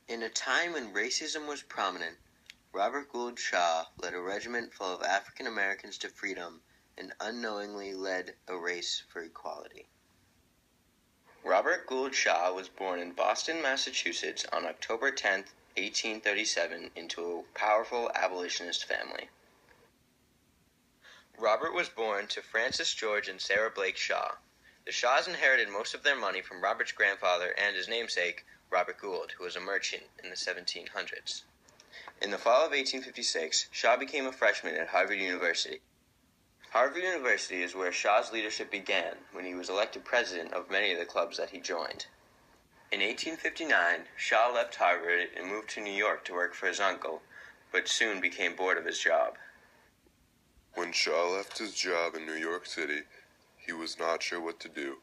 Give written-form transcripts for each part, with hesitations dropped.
In a time when racism was prominent, Robert Gould Shaw led a regiment full of African Americans to freedom and unknowingly led a race for equality. Robert Gould Shaw was born in Boston, Massachusetts on October 10, 1837, into a powerful abolitionist family. Robert was born to Francis George and Sarah Blake Shaw. The Shaws inherited most of their money from Robert's grandfather and his namesake, Robert Gould, who was a merchant in the 1700s. In the fall of 1856, Shaw became a freshman at Harvard University. Harvard University is where Shaw's leadership began when he was elected president of many of the clubs that he joined. In 1859, Shaw left Harvard and moved to New York to work for his uncle, but soon became bored of his job. When Shaw left his job in New York City, he was not sure what to do.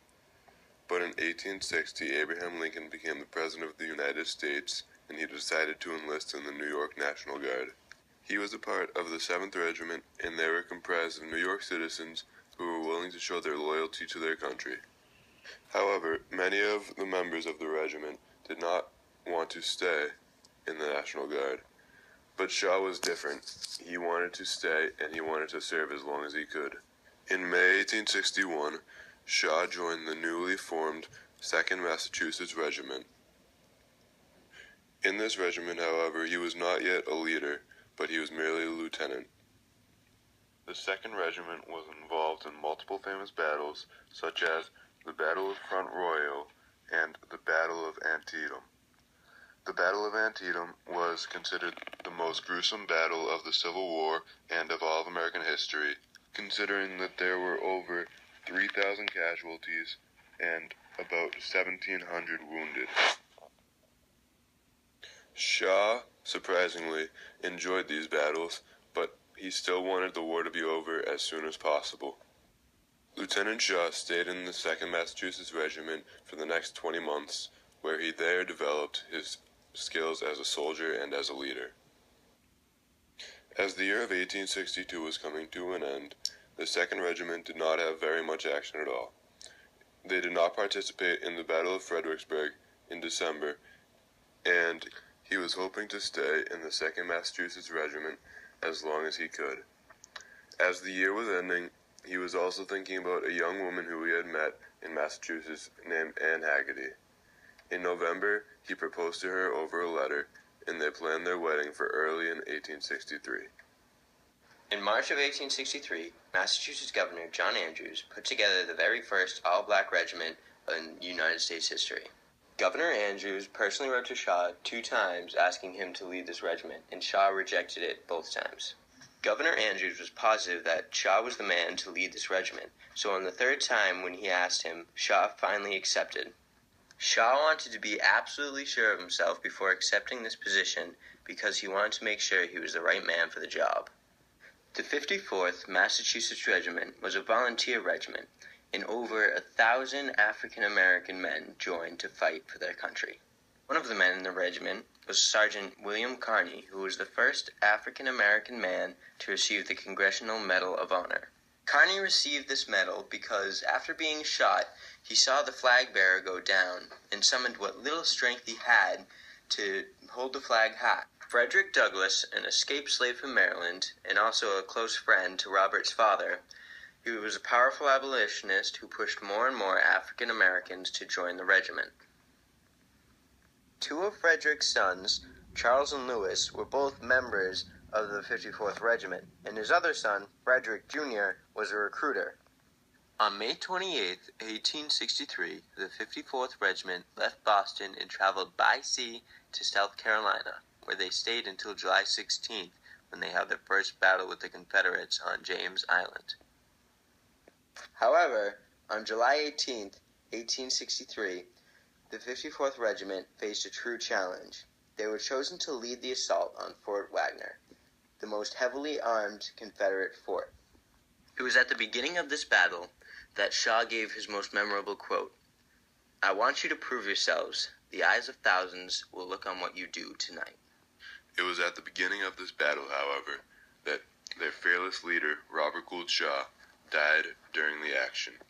But in 1860, Abraham Lincoln became the President of the United States, and he decided to enlist in the New York National Guard. He was a part of the 7th Regiment, and they were comprised of New York citizens who were willing to show their loyalty to their country. However, many of the members of the regiment did not want to stay in the National Guard. But Shaw was different. He wanted to stay, and he wanted to serve as long as he could. In May 1861, Shaw joined the newly formed 2nd Massachusetts Regiment. In this regiment, however, he was not yet a leader, but he was merely a lieutenant. The 2nd Regiment was involved in multiple famous battles, such as the Battle of Front Royal and the Battle of Antietam. The Battle of Antietam was considered the most gruesome battle of the Civil War and of all of American history, considering that there were over 3,000 casualties and about 1,700 wounded. Shaw, surprisingly, enjoyed these battles, but he still wanted the war to be over as soon as possible. Lieutenant Shaw stayed in the 2nd Massachusetts Regiment for the next 20 months, where he there developed his skills as a soldier and as a leader. As the year of 1862 was coming to an end, the 2nd Regiment did not have very much action at all. They did not participate in the Battle of Fredericksburg in December, and he was hoping to stay in the 2nd Massachusetts Regiment as long as he could. As the year was ending, he was also thinking about a young woman who he had met in Massachusetts named Anne Haggerty. In November, he proposed to her over a letter, and they planned their wedding for early in 1863. In March of 1863, Massachusetts Governor John Andrews put together the very first all-black regiment in United States history. Governor Andrews personally wrote to Shaw 2 times asking him to lead this regiment, and Shaw rejected it both times. Governor Andrews was positive that Shaw was the man to lead this regiment, so on the 3rd time when he asked him, Shaw finally accepted. Shaw wanted to be absolutely sure of himself before accepting this position because he wanted to make sure he was the right man for the job. The 54th Massachusetts Regiment was a volunteer regiment, and over 1,000 African-American men joined to fight for their country. One of the men in the regiment was Sergeant William Carney, who was the first African-American man to receive the Congressional Medal of Honor. Carney received this medal because, after being shot, he saw the flag bearer go down and summoned what little strength he had to hold the flag high. Frederick Douglass, an escaped slave from Maryland, and also a close friend to Robert's father, he was a powerful abolitionist who pushed more and more African Americans to join the regiment. 2 of Frederick's sons, Charles and Lewis, were both members of the 54th Regiment, and his other son, Frederick Jr., was a recruiter. On May 28, 1863, the 54th Regiment left Boston and traveled by sea to South Carolina, where they stayed until July 16th, when they had their first battle with the Confederates on James Island. However, on July 18, 1863, the 54th Regiment faced a true challenge. They were chosen to lead the assault on Fort Wagner, the most heavily armed Confederate fort. It was at the beginning of this battle that Shaw gave his most memorable quote, "I want you to prove yourselves. The eyes of thousands will look on what you do tonight." It was at the beginning of this battle, however, that their fearless leader, Robert Gould Shaw, died during the action.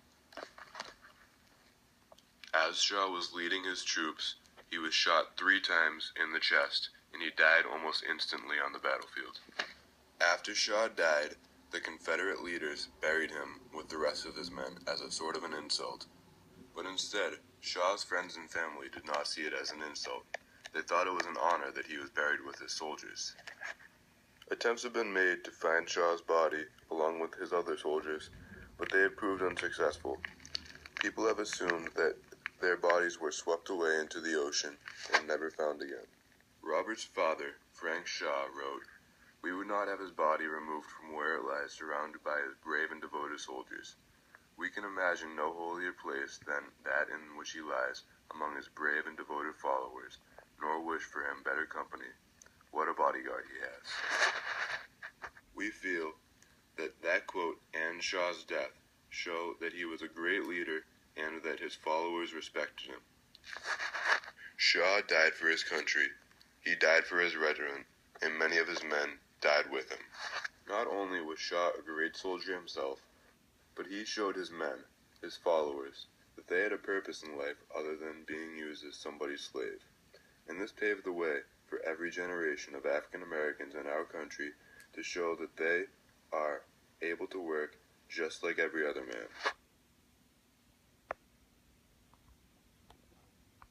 As Shaw was leading his troops, He was shot 3 times in the chest, and he died almost instantly on the battlefield. After Shaw died, the Confederate leaders buried him with the rest of his men as a sort of an insult. But instead, Shaw's friends and family did not see it as an insult. They thought it was an honor that he was buried with his soldiers. Attempts have been made to find Shaw's body along with his other soldiers, but they had proved unsuccessful. People have assumed that their bodies were swept away into the ocean and never found again. Robert's father, Frank Shaw, wrote, "We would not have his body removed from where it lies surrounded by his brave and devoted soldiers. We can imagine no holier place than that in which he lies among his brave and devoted followers, nor wish for him better company. What a bodyguard he has." We feel that quote and Shaw's death show that he was a great leader and that his followers respected him. Shaw died for his country. He died for his regiment, and many of his men died with him. Not only was Shaw a great soldier himself, but he showed his men, his followers, that they had a purpose in life other than being used as somebody's slave. And this paved the way for every generation of African Americans in our country to show that they are able to work just like every other man.